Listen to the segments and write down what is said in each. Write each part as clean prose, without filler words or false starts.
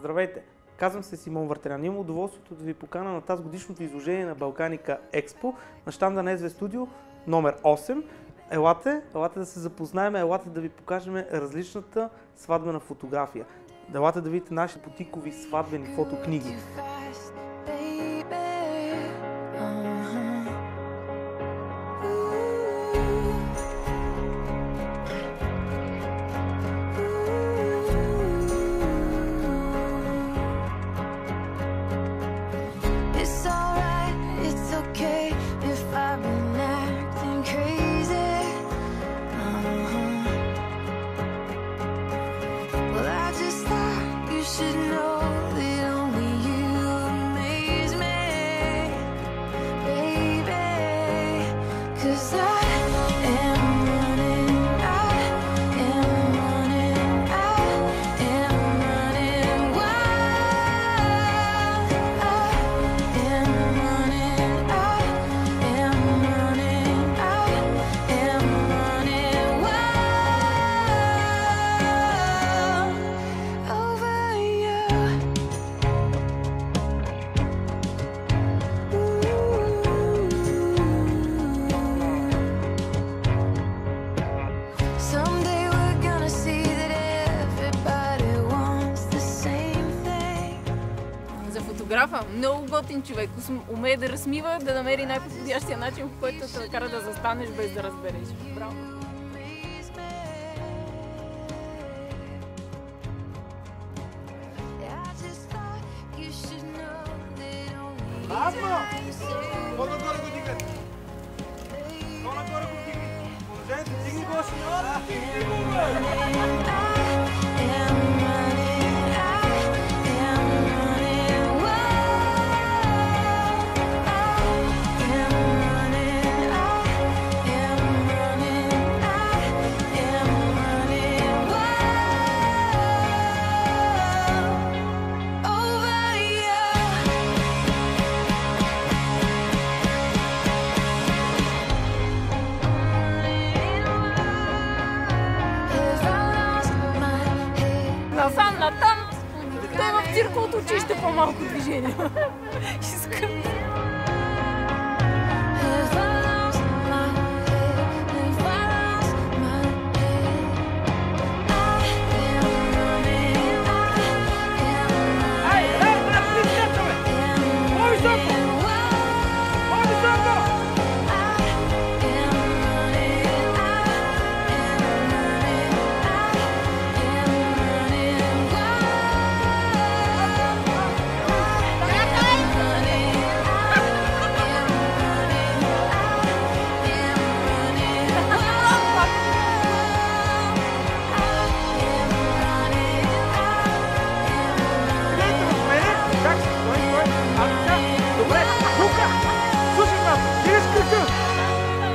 Здравейте! Казвам се Симон Въртелян. Имам удоволствието да ви покана на тази годишното изложение на Балканика Експо на щанда на СВ Студио номер 8. Елате да се запознаем, елате да ви покажем различната сватбена фотография. Елате да видите нашите бутикови сватбени фотокниги. Фотографа, много готин човек, умее да размива, да намери най-подходящия начин, по който те кара да застанеш без да разбереш. Браво! Азма! По-нагоре го дигате! По-нагоре го дигате! Положението, дигни го още! Дигни го, бе! Насам, натам, той е в цирка от училище по-малко движение. Искам.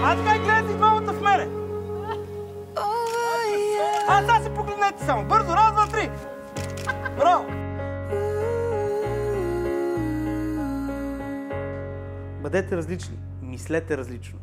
Аз така и гледате двамата в мене! А сега се погледнете само! Бързо! Раз, два, три! Браво! Бъдете различни, мислете различно.